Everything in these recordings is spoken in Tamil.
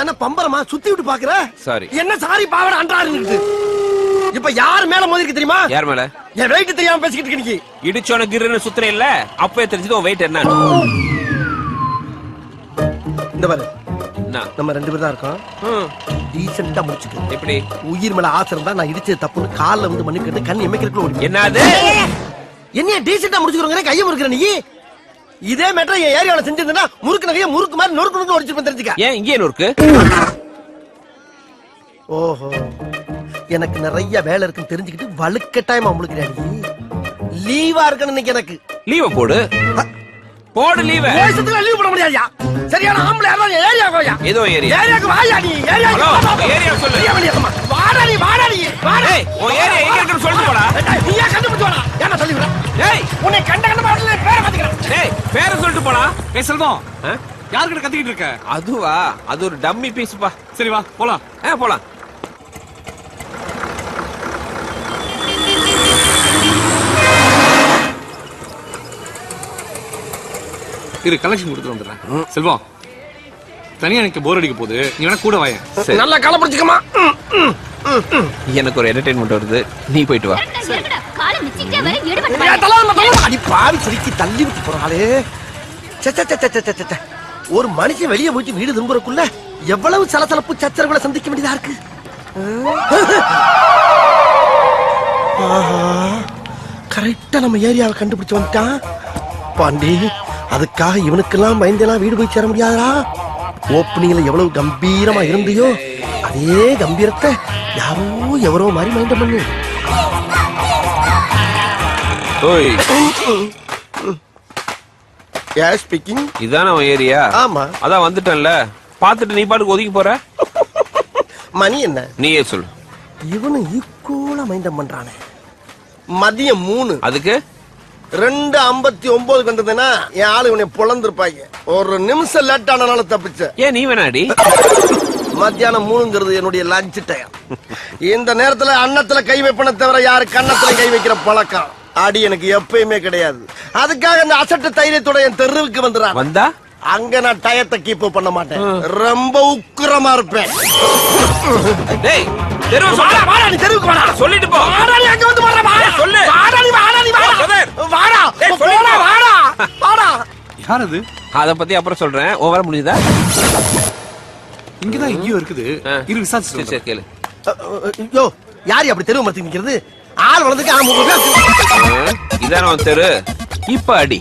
என்ன பம்பரமா சுத்தி விட்டு பாக்குற? சாரி. என்ன சாரி பாவட அன்றாருன்னு. இப்ப யார் மேல மோதிருக்கு தெரியுமா? யார் மேல? என் வெயிட் தெரியாம பேசிக்கிட்டு இருக்கீங்க. இடிச்சோன கிருன்னு சுத்துற இல்ல அப்பவே தெரிஞ்சது உன் வெயிட் என்ன. இந்த பாரு நம்ம 2 பேர் தான் இருக்கோம். டீசென்ட்டா முடிச்சுக்க. எப்படி? உயிர் மேல ஆசை இருந்தா நான் இடிச்சது தப்புன்னு கால்ல வந்து மண்ணு கேட்டு கண் எமைக்கிறதுக்குள்ள ஓடி. என்னது? என்னைய டீசென்ட்டா முடிச்சுக்கிறோங்க கையை முறுக்குற நீ. இதே மேட்டர் என் ஏரியாவுல செஞ்சிருந்தா முறுக்கு நகைய முறுக்கு மாதிரி நொறுக்கு நொறுக்கு ஒடிச்சிருப்பேன் தெரிஞ்சுக்க. ஏன் இங்கே நொறுக்கு? ஓஹோ எனக்கு நிறைய வேலை இருக்குன்னு தெரிஞ்சுக்கிட்டு வலுக்கட்டாயமா முழுக்கிறாடி. லீவா இருக்கணும் இன்னைக்கு எனக்கு. லீவ போடு. போடு லீவ. பேசத்துல லீவ் போட முடியாதுயா. சரியான ஆம்பளை யாரோ ஏரியா கோயா. ஏதோ ஏரியா. ஏரியாக்கு வாயா நீ. ஹலோ ஏரியா சொல்லு. வாடா நீ வாடா நீ. ஏய் உன் ஏரியா எங்க இருக்குன்னு சொல்லிட்டு போடா. நீயா கண்டுபிடிச்சு வாடா. என்ன சொல்லி விடுற? ஏய் உன்னை கண்ட பாடல பேரை மாத்திக்கிறேன். ஏய் பேரை சொல்லிட்டு போடா. ஏய் செல்வம் யார்கிட்ட கத்திக்கிட்டு இருக்க? அதுவா அது ஒரு டம்மி பீஸ் பா. சரி வா போலாம். போலாம். இரு கலெக்ஷன் கொடுத்துட்டு வந்துடுறேன். செல்வம் தனியா எனக்கு போர் அடிக்க போகுது, நீ வேணா கூட வாயேன். நல்லா கால பிடிச்சுக்கமா. எனக்கு ஒரு என்டர்டெயின்மெண்ட் வருது, நீ போயிட்டு வா. அடி பாவி சிரிக்கி தள்ளி விட்டு போறாளே. ஒரு மனுஷன் வெளியே போயிட்டு வீடு திரும்புறக்குள்ள எவ்வளவு சலசலப்பு சச்சரவுகளை சந்திக்க வேண்டியதா இருக்கு. கரெக்டா நம்ம ஏரியாவை கண்டுபிடிச்சு வந்துட்டான் பாண்டி. அதுக்காக இவனுக்கெல்லாம் பயந்தெல்லாம் வீடு போய் சேர முடியாதா? ஓப்பனிங்ல எவ்வளவு கம்பீரமா இருந்தியோ அதே கம்பீரத்தை யாரோ எவரோ மாதிரி மைண்டம் பண்ணு. இதான உன் ஏரியா? ஆமா. அதான் வந்துட்டேன்ல, பாத்துட்டு நீ பாட்டுக்கு ஒதுக்கி போற. மணி என்ன? நீயே சொல்லு. இவனு ஈக்குவலா மைண்டம் பண்றானே. மதியம் 3. அதுக்கு 2:59 வந்ததுன்னா என் ஆளு இவனை பொழந்திருப்பாங்க. ஒரு நிமிஷம் லேட் ஆனாலும் தப்பிச்ச. ஏன் நீ வேணாடி? மத்தியானம் 3ங்கிறது என்னுடைய லஞ்ச் டைம். இந்த நேரத்துல அன்னத்துல கை வைப்பன தவிர யாரு கன்னத்துல கை வைக்கிற பழக்கம் அடி எனக்கு எப்பயுமே கிடையாது. அதுக்காக இந்த அசட்டு தைரியத்தோட என் தெருவுக்கு வந்துடுறான். வந்தா அங்க நான் டயத்தை கீப் பண்ண மாட்டேன். ரொம்ப உக்கிரமா இருப்பேன். டேய் தெருவு வாடா வாடா, நீ தெருவுக்கு வாடா. சொல்லிட்டு போ. வாடா நீ அங்க வந்து வாடா. வாடா சொல்லு. வாடா நீ வாடா நீ வாடா. வாடா போடா வாடா வாடா. யார் அது? அத பத்தி அப்புறம் சொல்றேன். ஓவரா முடியுதா? இங்கதான் எங்கேயோ இருக்குது. இரு விசாரிச்சு சரி கேளு. யோ யாரு அப்படி தெருவு மரத்துக்கு நிக்கிறது? ஆள் வளர்ந்துக்கு இதான உன் தெரு. இப்ப அடி.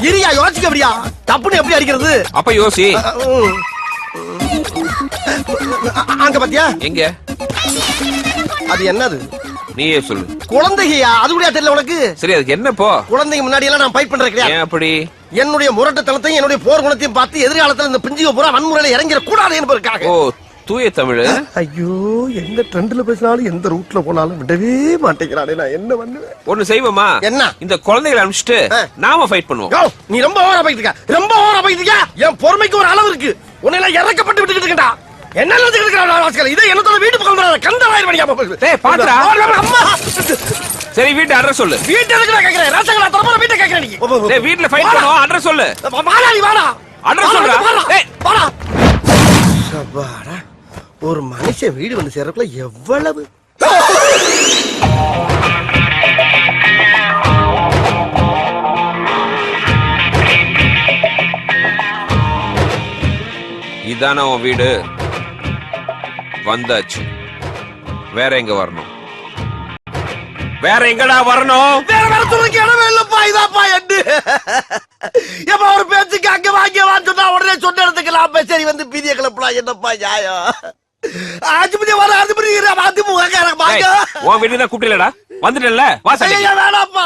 இரியா யோசிக்க அப்படியா? தப்புன்னு எப்படி அடிக்கிறது? அப்ப யோசி. அங்க பாத்தியா? எங்க? அது என்னது? நீயே சொல்லு. குழந்தையா? அது கூட தெரியல உனக்கு? சரி அதுக்கு என்ன போ? குழந்தைங்க முன்னாடி எல்லாம் நான் ஃபைட் பண்றேன் கிடையாது. ஏன் அப்படி? என்னுடைய முரட்டத்தனத்தையும் என்னுடைய போர் குணத்தையும் பார்த்து எதிர்காலத்துல இந்த பிஞ்சுக பூரா வன்முறையில இறங்கிட கூடாது என்பதற்காக. ஓ தூய தமிழ். ஐயோ எந்த ட்ரெண்ட்ல பேசினாலும் எந்த ரூட்ல போனாலும் விடவே மாட்டேங்கிறானே. நான் என்ன பண்ணுவேன்? ஒண்ணு செய்வோமா? என்ன? இந்த குழந்தைகளை அனுப்பிச்சிட்டு நாம ஃபைட் பண்ணுவோம். நீ ரொம்ப ஓவரா போயிட்டு இருக்க. ரொம்ப ஓவரா போயிட்டு இருக்க. என் பொறுமைக்கு ஒரு அளவு இருக்கு. உன்னை எல்லாம் இறக்கப்பட்டு விட்டுக்கிட்டு இருக்கடா. என்ன நினைச்சிட்டு இருக்கா? இது என்னத்தோட வீட்டு பக்கம் வராத. கந்தராயிரம் மணியா போகுது. டேய் பாத்துடா. அம்மா சரி வீட்டு அட்ரஸ் சொல்லு. வீட்டு எதுக்கு கேக்குறேன்? ரசங்களா தரமா வீட்டை கேக்குறேன் நீ. டேய் வீட்ல ஃபைட் பண்ணுவோம். அட்ரஸ் சொல்லு. வாடா நீ வாடா. அட்ரஸ் சொல்றா. டேய் வாடா. சபாடா. ஒரு மனுஷன் வீடு வந்து சேர்றதுக்குள்ள எவ்வளவு இதான உன் வீடு. வந்தாச்சு. வேற எங்க வரணும்? வேற எங்கடா வரணும்? வேற வேற துணைக்கு இடமே இல்லப்பா. இதாப்பா எட்டு. எப்ப ஒரு பேச்சுக்கு அங்க வாங்க வான்னு உடனே சொன்ன இடத்துக்கு லாப சரி வந்து பீதிய கிளப்பலாம். என்னப்பா நியாயம்? ஆஜிபதி வர ஆஜிபதி அது முகக்கார பாக்க. உன் வீட்டுக்கு தான் கூப்பிடலடா. வந்துட்டல வாசல்ல. ஐயா வேணாப்பா.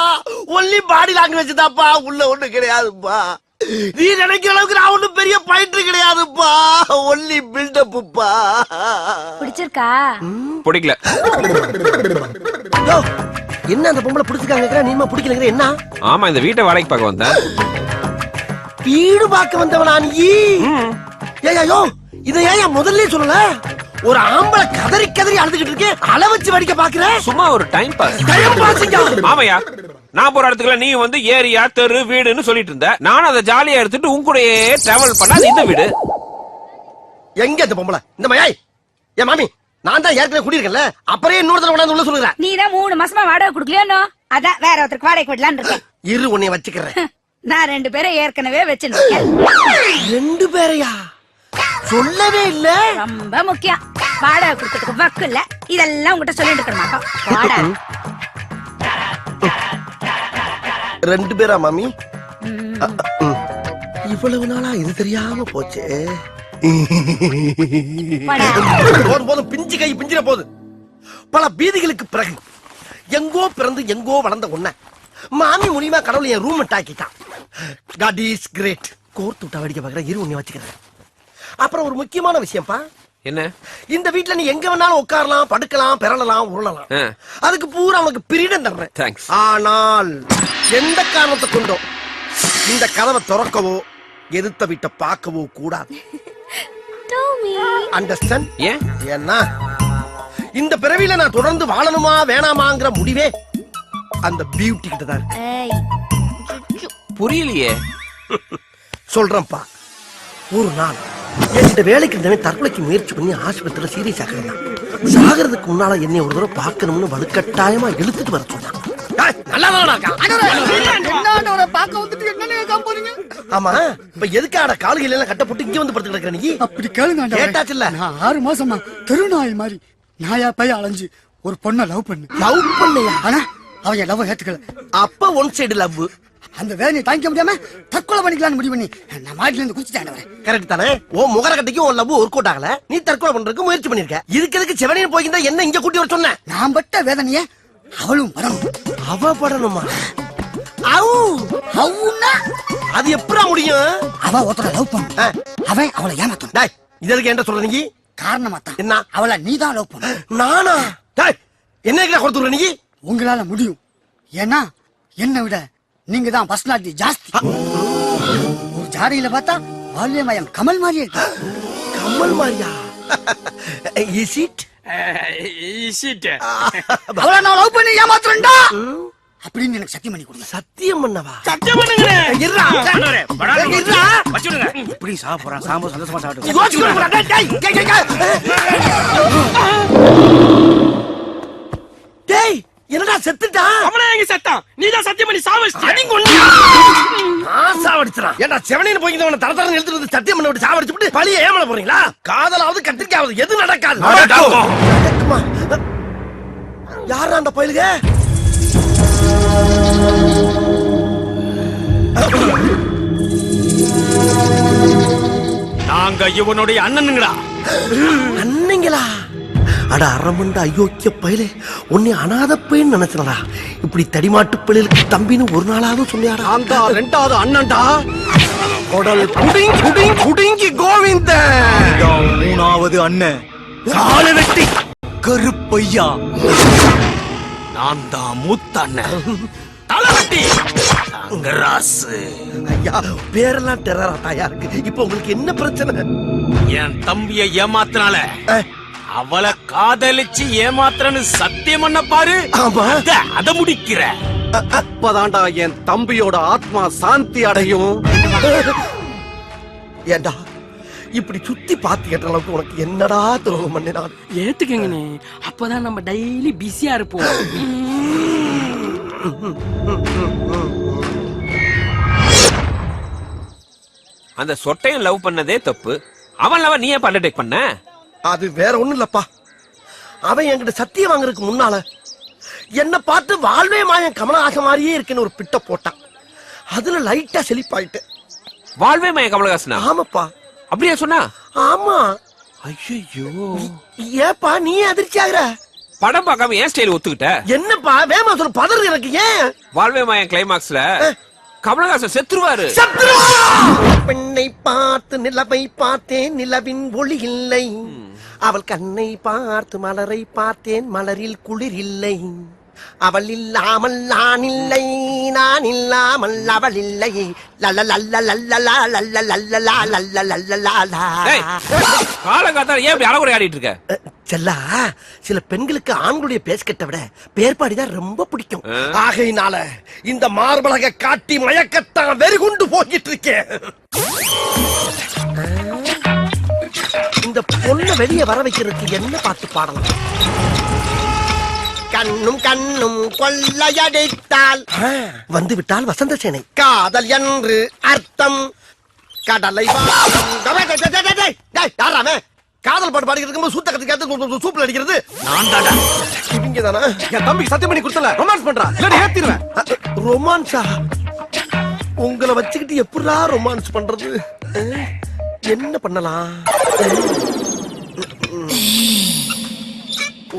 ஒன்லி பாடி லாங்குவேஜ் தான்ப்பா. உள்ள ஒண்ணு கிடையாதுப்பா. நீ நினைக்கிற அளவுக்கு நான் ஒண்ணும் பெரிய பயிற்று கிடையாதுப்பா. ஒன்லி பில்டப்புப்பா. பிடிச்சிருக்கா? பிடிக்கல. என்ன அந்த பொம்பளை பிடிச்சிருக்காங்க? நீமா பிடிக்கலங்கிற என்ன? ஆமா இந்த வீட்டை வாடகைக்கு பார்க்க வந்தேன். வீடு பார்க்க வந்தவனா நீ? ஏய்யோ இதை ஏன் முதல்ல சொல்லல? ஒரு ஆம்பளை கதறி கதறி அழுதுகிட்டு இருக்கே, அள வச்சு வடிக்க பாக்குற? சும்மா ஒரு டைம் பாஸ். டைம் பாஸ்ங்க. ஆமாயா, நான் போற இடத்துக்குள்ள நீ வந்து ஏரியா தெரு வீடுன்னு சொல்லிட்டு இருந்த. நானும் அதை ஜாலியா எடுத்துட்டு உன் கூடயே டிராவல் பண்ணா இந்த வீடு. எங்க இந்த பொம்பளை இந்த மயாய் ஏன் மாமி நான் தான் ஏற்கனவே குடியிருக்கேன்ல அப்புறம் இன்னொரு தடவை கொண்டாந்து உள்ள சொல்லுறேன். நீ தான் 3 மாசமா வாடகை குடுக்கலையோ அதான் வேற ஒருத்தருக்கு வாடகை விடலான்னு இருக்கேன். இரு உன்னைய வச்சுக்கிறேன். நான் 2 பேரை ஏற்கனவே வச்சிருக்கேன். 2 பேரையா? சொல்லவே இல்ல. ரொம்ப முக்கியம். வாடகை கொடுக்கறதுக்கு வக்கு இல்ல. இதெல்லாம் உங்ககிட்ட சொல்லிட்டு இருக்க மாட்டோம். வாடகை 2 பேரா மாமி? இவ்வளவு நாளா இது தெரியாம போச்சே. போதும் போதும் பிஞ்சு கை பிஞ்சிர போது. பல பீதிகளுக்கு பிறகு எங்கோ பிறந்து எங்கோ வளர்ந்த உன்ன மாமி மூலியமா கடவுள் என் ரூம் ஆக்கிட்டான். God is great. கோர்த்து விட்டா வேடிக்கை பார்க்கற இரு உன்னை வச்சுக்கிறேன். அப்புறம் ஒரு முக்கியமான விஷயம்ப்பா. என்ன? இந்த வீட்ல நீ எங்க வேணாலும் உட்காரலாம், படுக்கலாம், பெறலாம், உருளலாம். அதுக்கு பூரா உனக்கு பிரீடம் தர்றேன். தேங்க்ஸ். ஆனால் எந்த காரணத்தை கொண்டோ இந்த கதவை திறக்கவோ எதிர்த்த வீட்டை பார்க்கவோ கூடாது. அண்டர்ஸ்டாண்ட்? ஏன்னா இந்த பிறவியில நான் தொடர்ந்து வாழணுமா வேணாமாங்கிற முடிவே அந்த பியூட்டி கிட்ட தான் இருக்கு. புரியலையே. சொல்றேன்ப்பா. ஒரு நாள் என்கிட்ட வேலைக்கு இருந்தவன் தற்கொலைக்கு முயற்சி பண்ணி ஆஸ்பத்திரியில சீரியஸ் ஆகிறான். சாகிறதுக்கு முன்னால என்னை ஒரு தடவை பார்க்கணும்னு வலுக்கட்டாயமா இழுத்துட்டு வர சொன்னான். ஆமா இப்ப எதுக்காட கால்கள் எல்லாம் கட்ட போட்டு இங்க வந்து படுத்து கிடக்குற நீ? அப்படி கேளுங்க. கேட்டாச்சுல்ல. 6 மாசமா தெருநாய் மாதிரி நாயா பைய அலைஞ்சு ஒரு பொண்ணை லவ் பண்ணையா? ஆனா அவங்க லவ் ஏத்துக்கல. அப்ப ஒன் சைடு லவ். அந்த வேலையை தாங்கிக்க முடியாம தற்கொலை பண்ணிக்கலாம்னு முடிவு பண்ணி நான் மாட்டில இருந்து குதிச்சுட்டேன். கரெக்ட் தானே? ஓ முகர கட்டிக்கு உன் லவ் ஒர்க் அவுட் ஆகல. நீ தற்கொலை பண்றதுக்கு முயற்சி பண்ணிருக்க. இதுக்கு எதுக்கு செவனையும் போயிருந்தா என்ன இங்க கூட்டி வர சொன்ன? நான் பட்ட வேதனைய அவளும் படணும். அவ படணுமா? அது எப்படா முடியும்? அவ ஒருத்தர லவ் பண்ண அவன் அவளை ஏமாத்தணும். டேய் இது எதுக்கு என்ன சொல்ற நீ? காரணமா தான். என்ன? அவளை நீதான் லவ் பண்ண. நானா? டேய் என்ன கிட்ட கொடுத்துற நீ? உங்களால முடியும். ஏன்னா என்னை விட நீங்க தான் பர்சனாலிட்டி ஜாஸ்தி. ஒரு ஜாடியில பார்த்தா வால்யமயம் கமல் மாதிரியே இருக்கு. கமல் மாதிரியா? Is it? அவளை நான் லவ் பண்ணி ஏமாத்துறேன்டா அப்படின்னு எனக்கு சத்தியம் பண்ணி கொடுங்க. சத்தியம் பண்ணவா? சத்தியம் பண்ணுங்க. இருடா. இருடா. வச்சுடுங்க. இப்படி சாப்பிடுறான் சாம்பு சந்தோஷமா சாப்பிட்டு. யோசிச்சுடா. டேய் என்னடா செத்துட்டா? அவனே எங்க செத்தான்? நீதான் சத்தியம் பண்ணி சாவடிச்சிட்ட. அடி கொன்னு. சாவடிச்சறான். ஏன்டா செவனையில போய்க்கிட்டவன தரதரன்னு எடுத்துட்டு வந்து சத்தியம் பண்ணி விட்டு சாவடிச்சுட்டு பழிய ஏமல போறீங்களா? காதலாவது கத்திரிக்காவது எது நடக்காது. நடக்குமா? யாரா அந்த பயலுக? நாங்க இவனுடைய அண்ணனுங்களா? அண்ணங்களா? அட அரமண்ட அயோக்கிய பயலே, உன்னை அனாத பையன் நினைச்சனடா. இப்படி தடிமாட்டு பிள்ளைகளுக்கு தம்பின்னு ஒரு நாளாவது சொன்னியாடா? அந்த 2வது அண்ணன்டா. உடல் குடிங்கி குடிங்கி குடிங்கி கோவிந்த. 3வது அண்ணன் காலை வெட்டி கருப்பையா. நான் தான் மூத்த அண்ணன் தலைவட்டி தங்கராசு. ஐயா பேரெல்லாம் டெரரா தாயா இருக்கு. இப்ப உங்களுக்கு என்ன பிரச்சனை? என் தம்பியை ஏமாத்தினால அவளை காதலிச்சு ஏமாத்துறன்னு சத்தியம் பண்ண பாரு. ஆமா அத முடிக்கிற. அப்பதான்டா என் தம்பியோட ஆத்மா சாந்தி அடையும். ஏண்டா இப்படி சுத்தி பாத்து கேட்ட அளவுக்கு உனக்கு என்னடா துரோகம் பண்ணினான்? ஏத்துக்கங்கண்ணே, அப்பதான் நம்ம டெய்லி பிஸியா இருப்போம். அந்த சொட்டையும் லவ் பண்ணதே தப்பு. அவன் லவ் நீ ஏன் அண்டர்டேக் பண்ண? அது வேற ஒண்ணும் இல்லப்பா. அவன் என்கிட்ட சத்தியம் வாங்குறதுக்கு முன்னால என்ன பார்த்து வாழ்வே மாயன் கமலஹாசன் மாதிரியே இருக்குன்னு ஒரு பிட்ட போட்டான். அதுல லைட்டா செழிப்பாயிட்டு. வாழ்வே மாய கமலஹாசனா? ஆமாப்பா. அப்படியா சொன்னா? ஆமா. ஐயோ ஏப்பா நீ அதிர்ச்சி ஆகுற? படம் பார்க்காம ஏன் ஸ்டைல் ஒத்துக்கிட்ட? என்னப்பா வேமா சொல்ல பதறு எனக்கு. ஏன் வாழ்வே மாயன் கிளைமாக்ஸ்ல கமலஹாசன் செத்துருவாரு. பெண்ணை பார்த்து நிலவை பார்த்தேன், நிலவின் ஒளி இல்லை. அவள் கண்ணை பார்த்து மலரை பார்த்தேன், மலரில் குளிர் இல்லை. அவள் இல்லாமல் நான் இல்லை, நான் இல்லாமல் அவள் இல்லை. காலங்காத்தால ஏன் இப்படி அழகுறை ஆடிட்டு இருக்க? செல்லா, சில பெண்களுக்கு ஆண்களுடைய பேஸ்கட்டை விட பேர்பாடிதான் ரொம்ப பிடிக்கும். ஆகையினால இந்த மார்பலக காட்டி மயக்கத்தான் வெறி கொண்டு போகிட்டு இருக்கேன். பொண்ணு வெளியே வர வைக்கிறதுக்கு என்ன பாட்டு பாடலாம்? கண்ணும் கண்ணும் கொள்ளையடித்தால் வந்து விட்டால் வசந்த சேனை காதல் என்று அர்த்தம் கடலை யாராமே காதல் பாட்டு பாடிக்கிறதுக்கு சூத்த கத்து சூப்பில் அடிக்கிறது நான் தாடா. இவங்க தானே என் தம்பிக்கு சத்தியம் பண்ணி கொடுத்தல ரொமான்ஸ் பண்றா இல்ல ஏத்திடுவேன். ரொமான்ஸா? உங்களை வச்சுக்கிட்டு எப்படா ரொமான்ஸ் பண்றது? என்ன பண்ணலாம்?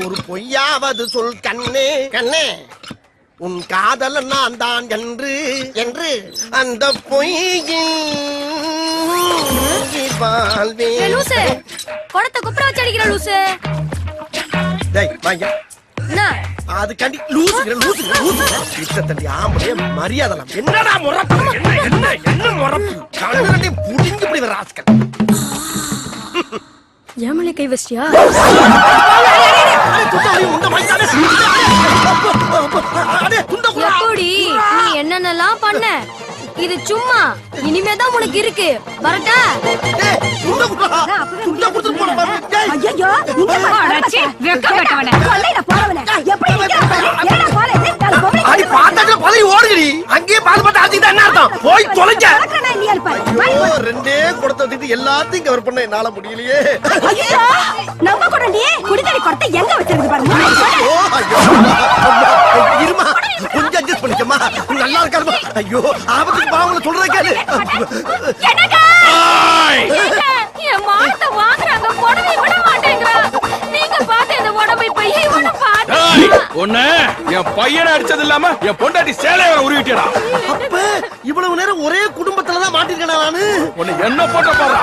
ஒரு பொய்யாவது சொல் கண்ணே கண்ணே, உன் காதல் நான் தான் என்று என்று அந்த பொய்யில் ஏய், லூசு குடத்தை குப்புற வச்சு அடிக்கிற லூசு. டேய் வாங்க. என்ன அது கண்டி லூசுங்க லூசுங்க லூசுங்க இத்த தண்டி ஆம்பளே மரியாதை என்னடா முறப்பு? என்ன முறப்பு? கண்ணே புடிங்க இப்படி வர ஆஸ்கல். ஏமலே கை வச்சியா? எப்படி நீ என்னென்னலாம் பண்ண? இது சும்மா, இனிமேதான் உனக்கு இருக்கு. வரட்டா? ஐயோ, இங்க போடாச்சி வெக்கப்பட்டவனே கொல்லையில போறவனே எப்படி என்னடா போல என்ன பொம்பளை அடி பாத்தால பதறி ஓடுங்கடி. அங்கேயே பாத்து பாத்து ஆத்திட்டா என்ன அர்த்தம்? போய் தொலைங்க. நடக்கறனா இல்லையா பாரு. ஐயோ ரெண்டே கொடுத்த திட்டு எல்லாத்தையும் கவர் பண்ண என்னால முடியலையே. ஐயோ நம்ம கூட நீ குடிதடி கொடுத்த எங்க வச்சிருக்கு பாருங்க. ஐயோ ஐயோ இருமா கொஞ்சம் அட்ஜஸ்ட் பண்ணிக்கமா நல்லா இருக்காருமா. ஐயோ ஆபத்துக்கு பாவங்கள சொல்றத கேளு. என்னடா என் மானத்தை வாங்குறாங்க, புடவை விட மாட்டேங்கிறா. நீங்க பார்த்து இந்த புடவை போய் இவனை பாத்து ஒண்ணு என் பையனை அடிச்சது இல்லாம என் பொண்டாட்டி சேலைய உருவிட்டா. அப்ப இவ்வளவு நேரம் ஒரே குடும்பத்துல தான் மாட்டிருக்கேன் நானு. உன்னை என்ன போட்ட பாரு.